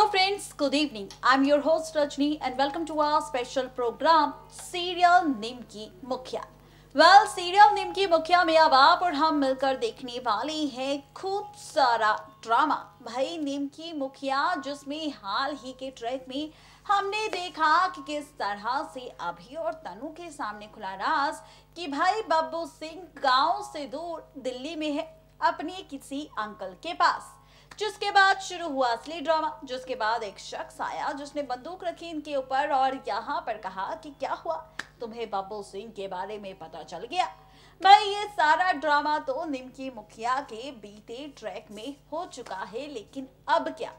Hello friends, good evening. I'm your host Rajni and welcome to our special program Serial निम्की मुखिया। Serial निम्की मुखिया में अब आप और हम मिलकर देखने वाले हैं खूब सारा ड्रामा। भाई निम्की मुखिया जिसमें हाल ही के ट्रैक में हमने देखा कि किस तरह से अभी और तनु के सामने खुला राज कि भाई बब्बू सिंह गांव से दूर दिल्ली में है अपने किसी अंकल के पास। जिसके बाद शुरू हुआ असली ड्रामा, जिसके बाद एक शख्स आया जिसने बंदूक रखी इनके ऊपर और यहाँ पर कहा कि क्या हुआ, तुम्हें बब्बू सिंह के बारे में पता चल गया। भाई ये सारा ड्रामा तो निम्की मुखिया के बीते ट्रैक में हो चुका है, लेकिन अब क्या?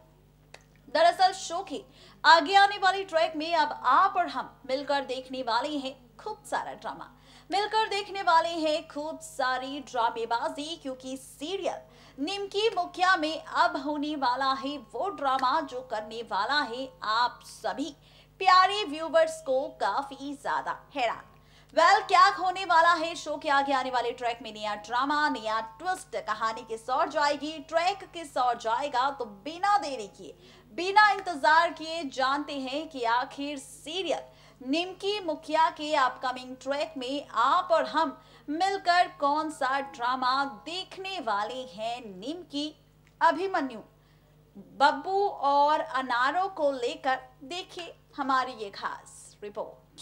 दरअसल शो की आगे आने वाली ट्रैक में अब आप और हम मिलकर देखने वाले हैं खूब सारा ड्रामा, मिलकर देखने वाले हैं खूब सारी ड्रामेबाजी, क्योंकि सीरियल निम्की मुखिया में अब होने वाला है वो ड्रामा जो करने वाला है आप सभी प्यारे व्यूवर्स को काफी ज्यादा हैरान। क्या होने वाला है शो के आगे आने वाले ट्रैक में? नया ड्रामा, नया ट्विस्ट, कहानी किस ओर जाएगी, ट्रैक किस ओर जाएगा? तो बिना देरी किए, बिना इंतजार किए जानते हैं कि आखिर सीरियल निम्की मुखिया के अपकमिंग ट्रैक में आप और हम मिलकर कौन सा ड्रामा देखने वाले हैं। निम्की, अभिमन्यु, बब्बू और अनारो को लेकर देखिए हमारी ये खास रिपोर्ट।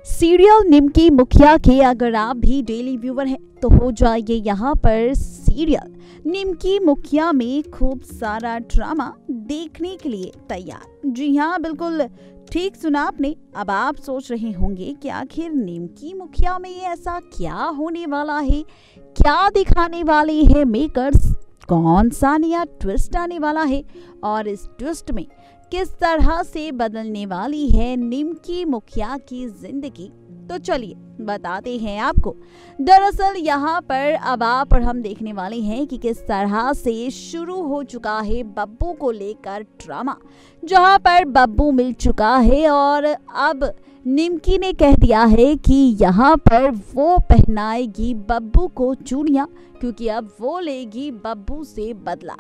सीरियल निम्की मुखिया के अगर आप भी डेली व्यूअर हैं तो हो जाइए यहाँ पर सीरियल निम्की मुखिया में खूब सारा ड्रामा देखने के लिए तैयार। जी हाँ, बिल्कुल ठीक सुना आपने। अब आप सोच रहे होंगे कि आखिर निम्की मुखिया में ये ऐसा क्या होने वाला है, क्या दिखाने वाले हैं मेकर्स, कौन सा नया ट्विस्ट आने वाला है और इस ट्विस्ट में किस तरह से बदलने वाली है निम्की मुखिया की जिंदगी। तो चलिए बताते हैं आपको। दरअसल यहाँ पर अब आप और हम देखने वाले हैं कि किस तरह से शुरू हो चुका है बब्बू को लेकर ड्रामा, जहाँ पर बब्बू मिल चुका है और अब निम्की ने कह दिया है कि यहाँ पर वो पहनाएगी बब्बू को चूड़ियाँ, क्योंकि अब वो लेगी बब्बू से बदला।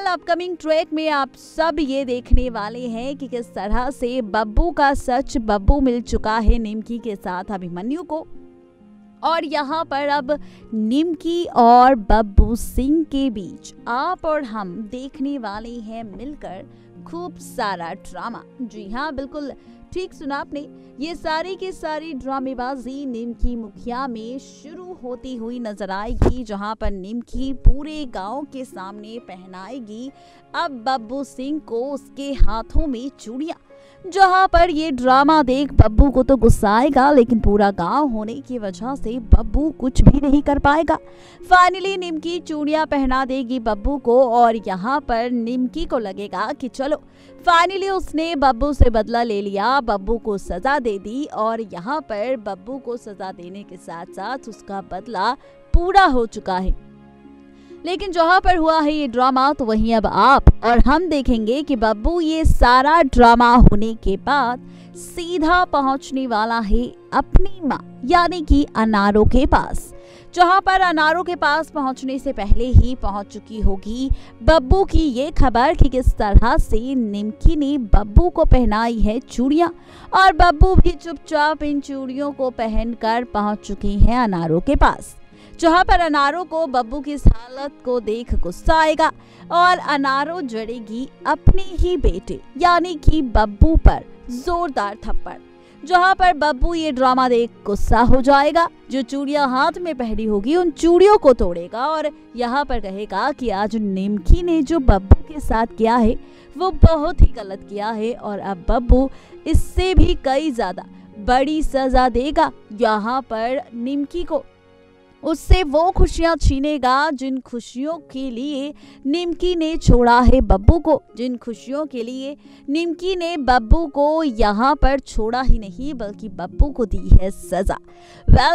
अपकमिंग ट्रैक में आप सब ये देखने वाले हैं कि किस तरह से बब्बू का सच बब्बू मिल चुका है निम्की के साथ अभिमन्यु को, और यहाँ पर अब निम्की और बब्बू सिंह के बीच आप और हम देखने वाले हैं मिलकर खूब सारा ड्रामा। जी हाँ, बिल्कुल ठीक सुना आपने। ये सारी की सारी ड्रामेबाजी निम्की मुखिया में शुरू होती हुई नजर आएगी, जहां पर निम्की पूरे गांव के सामने पहनाएगी अब बब्बू सिंह को उसके हाथों में चूड़ियां। जहां पर ये ड्रामा देख बब्बू को तो गुस्सा आएगा, लेकिन पूरा गांव होने की वजह से बब्बू कुछ भी नहीं कर पाएगा। फाइनली निम्की चूड़ियां पहना देगी बब्बू को और यहाँ पर निम्की को लगेगा कि चलो फाइनली उसने बब्बू से बदला ले लिया, बब्बू को सजा दे दी, और यहाँ पर बब्बू को सजा देने के साथ साथ उसका बदला पूरा हो चुका है। लेकिन जहाँ पर हुआ है ये ड्रामा, तो वहीं अब आप और हम देखेंगे कि बब्बू ये सारा ड्रामा होने के बाद सीधा पहुंचने वाला है अपनी माँ यानी कि अनारो के पास, जहाँ पर अनारो के पास पहुंचने से पहले ही पहुंच चुकी होगी बब्बू की ये खबर कि किस तरह से निम्की ने बब्बू को पहनाई है चूड़ियां, और बब्बू भी चुपचाप इन चूड़ियों को पहनकर पहुंच चुकी हैं अनारो के पास, जहाँ पर अनारो को बब्बू की इस हालत को देख गुस्सा आएगा और अनारो जड़ेगी अपने ही बेटे यानी कि बब्बू पर जोरदार थप्पड़, जहाँ पर बब्बू ये ड्रामा देख गुस्सा हो जाएगा। जो चूड़ियां हाथ में पहनी होगी उन चूड़ियों को तोड़ेगा और यहाँ पर कहेगा कि आज निम्की ने जो बब्बू के साथ किया है वो बहुत ही गलत किया है और अब बब्बू इससे भी कई ज्यादा बड़ी सजा देगा। यहाँ पर निम्की को उससे वो खुशियां छीनेगा जिन खुशियों के लिए निम्की ने छोड़ा है बब्बू को, जिन खुशियों के लिए निम्की ने बब्बू को यहाँ पर छोड़ा ही नहीं बल्कि बब्बू को दी है सजा।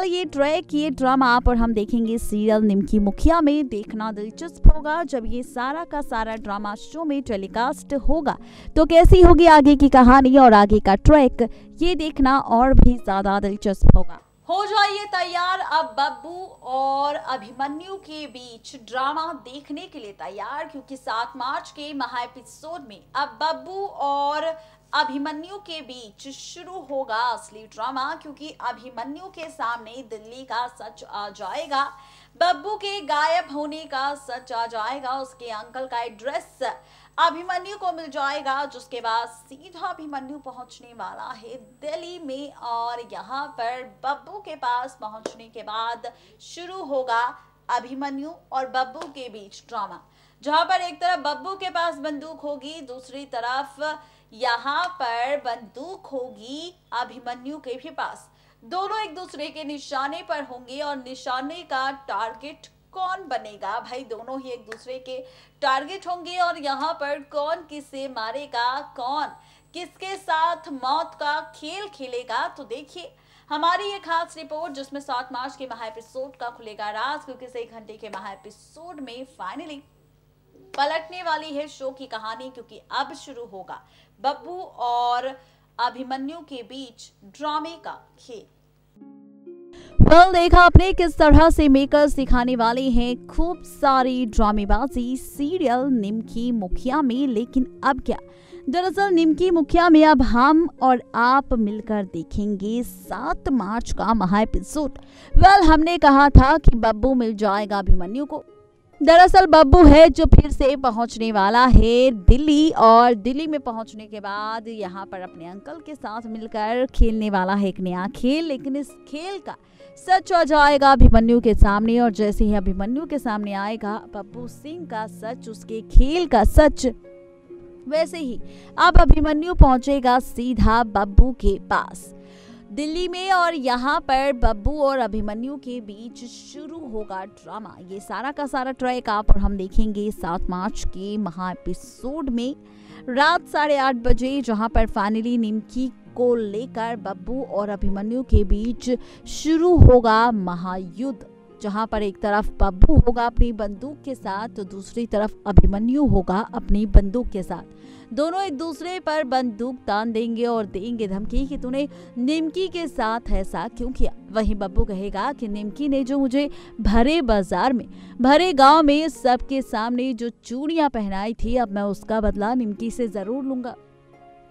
ये ट्रैक, ये ड्रामा आप और हम देखेंगे सीरियल निम्की मुखिया में। देखना दिलचस्प होगा जब ये सारा का सारा ड्रामा शो में टेलीकास्ट होगा, तो कैसी होगी आगे की कहानी और आगे का ट्रैक, ये देखना और भी ज्यादा दिलचस्प होगा। हो जाइए तैयार, अब बब्बू और अभिमन्यु के बीच ड्रामा देखने के लिए तैयार, क्योंकि 7 मार्च के महा एपिसोड में अब बब्बू और अभिमन्यु के बीच शुरू होगा असली ड्रामा, क्योंकि अभिमन्यु के सामने दिल्ली का सच आ जाएगा, बब्बू के गायब होने का सच आ जाएगा, उसके अंकल का एड्रेस अभिमन्यु को मिल जाएगा, जिसके बाद सीधा अभिमन्यु पहुंचने वाला है दिल्ली में, और यहाँ पर बब्बू के पास पहुंचने के बाद शुरू होगा अभिमन्यु और बब्बू के बीच ड्रामा, जहां पर एक तरफ बब्बू के पास बंदूक होगी, दूसरी तरफ यहाँ पर बंदूक होगी अभिमन्यु के भी पास। दोनों एक दूसरे के निशाने पर होंगे और निशाने का टारगेट कौन बनेगा भाई, दोनों ही एक दूसरे के टारगेट होंगे, और यहाँ पर कौन किसे मारेगा, कौन किसके साथ मौत का खेल खेलेगा। तो देखिए हमारी ये खास रिपोर्ट, जिसमें 7 मार्च के महा एपिसोड का खुलेगा राज, क्योंकि 1 घंटे के महा एपिसोड में फाइनली पलटने वाली है शो की कहानी, क्योंकि अब शुरू होगा बब्बू और अभिमन्यु के बीच ड्रामे का खेल। देखा आपने किस तरह से मेकर्स दिखाने वाले हैं खूब सारी ड्रामेबाजी सीरियल निमकी मुखिया में। लेकिन अब क्या, दरअसल निमकी मुखिया में अब हम और आप मिलकर देखेंगे 7 मार्च का महा एपिसोड। हमने कहा था कि बब्बू मिल जाएगा अभिमन्यु को। दरअसल बब्बू है जो फिर से पहुंचने वाला है दिल्ली, और दिल्ली में पहुंचने के बाद यहाँ पर अपने अंकल के साथ मिलकर खेलने वाला है एक नया खेल। लेकिन इस खेल का सच आ जाएगा अभिमन्यु के सामने, और जैसे ही अभिमन्यु के सामने आएगा बब्बू सिंह का सच, उसके खेल का सच, वैसे ही अब अभिमन्यु पहुंचेगा सीधा बब्बू के पास दिल्ली में, और यहाँ पर बब्बू और अभिमन्यु के बीच शुरू होगा ड्रामा। ये सारा का सारा ट्रैक आप और हम देखेंगे 7 मार्च के महा एपिसोड में रात 8:30 बजे, जहाँ पर फाइनली निमकी को लेकर बब्बू और अभिमन्यु के बीच शुरू होगा महायुद्ध, जहां पर एक तरफ बब्बू होगा अपनी बंदूक के साथ, तो दूसरी तरफ अभिमन्यु होगा अपनी बंदूक के साथ। दोनों एक दूसरे पर बंदूक तान देंगे और देंगे धमकी कि तूने निमकी के साथ ऐसा क्यों किया। वहीं बब्बू कहेगा कि निमकी ने जो मुझे भरे बाजार में, भरे गांव में सबके सामने जो चूड़ियां पहनाई थी, अब मैं उसका बदला निमकी से जरूर लूंगा।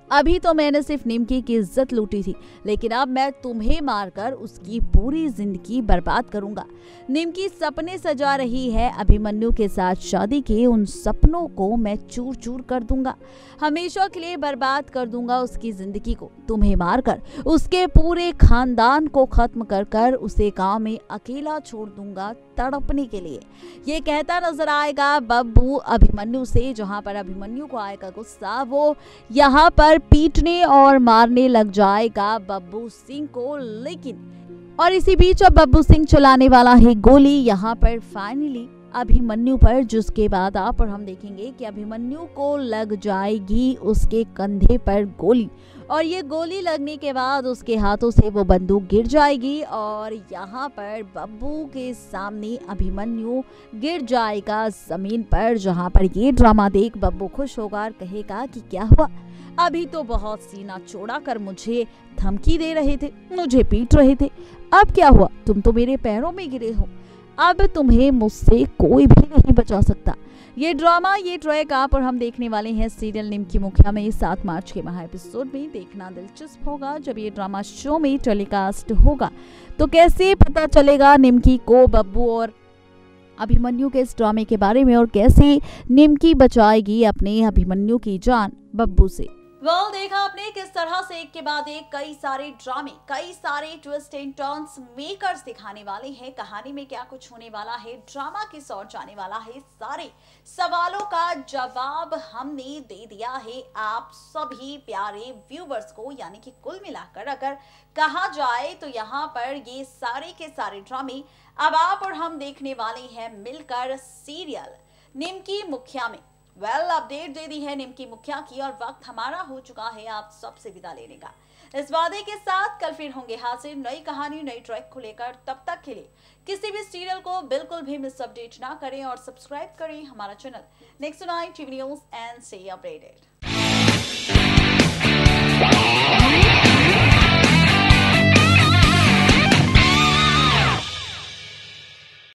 अभी तो मैंने सिर्फ निमकी की इज्जत लूटी थी, लेकिन अब मैं तुम्हें मारकर उसकी पूरी जिंदगी बर्बाद करूंगा। निमकी सपने सजा रही है अभिमन्यु के साथ शादी के, उन सपनों को मैं चूर चूर कर दूंगा, हमेशा के लिए बर्बाद कर दूंगा उसकी जिंदगी को। तुम्हें मारकर उसके पूरे खानदान को खत्म कर कर उसे गांव में अकेला छोड़ दूंगा तड़पने के लिए। ये कहता नजर आएगा बब्बू अभिमन्यु से, जहां पर अभिमन्यु को आएगा गुस्सा, वो यहाँ पर पीटने और मारने लग जाएगा बब्बू सिंह को। लेकिन और इसी बीच अब बब्बू सिंह चलाने वाला है गोली यहाँ पर फाइनली अभिमन्यु पर, जिसके बाद आप और हम देखेंगे कि अभिमन्यु को लग जाएगी उसके कंधे पर गोली, और ये गोली लगने के बाद उसके हाथों से वो बंदूक गिर जाएगी, और यहाँ पर बब्बू के सामने अभिमन्यु गिर जाएगा जमीन पर। जहाँ पर ये ड्रामा देख बब्बू खुश होगा और कहेगा कि क्या हुआ, अभी तो बहुत सीना चौड़ा कर मुझे धमकी दे रहे थे, मुझे पीट रहे थे, अब क्या हुआ, तुम तो मेरे पैरों में गिरे हो, अब तुम्हें मुझसे कोई भी नहीं बचा सकता। ये ड्रामा, ये ट्रैक आप और हम देखने वाले हैं सीरियल निमकी मुखिया में 7 मार्च के महा एपिसोड में। देखना दिलचस्प होगा जब ये ड्रामा शो में टेलीकास्ट होगा, तो कैसे पता चलेगा निमकी को बब्बू और अभिमन्यु के इस ड्रामे के बारे में, और कैसे निमकी बचाएगी अपने अभिमन्यु की जान बब्बू से। देखा आपने किस तरह से एक के बाद एक कई सारे ड्रामे, कई सारे ट्विस्ट एंड टर्न्स मेकर्स दिखाने वाले हैं। कहानी में क्या कुछ होने वाला है, ड्रामा किस ओर जाने वाला है, सारे सवालों का जवाब हमने दे दिया है आप सभी प्यारे व्यूवर्स को। यानी कि कुल मिलाकर अगर कहा जाए तो यहाँ पर ये सारे के सारे ड्रामे अब आप और हम देखने वाले हैं मिलकर सीरियल निमकी मुखिया में। अपडेट दे दी है निमकी मुखिया की, और वक्त हमारा हो चुका है आप सबसे विदा लेने का। इस वादे के साथ कल फिर होंगे हाजिर नई कहानी, नई ट्रैक को लेकर। तब तक के लिए किसी भी सीरियल को बिल्कुल भी मिस अपडेट ना करें और सब्सक्राइब करें हमारा channel next 9 TV news and stay updated.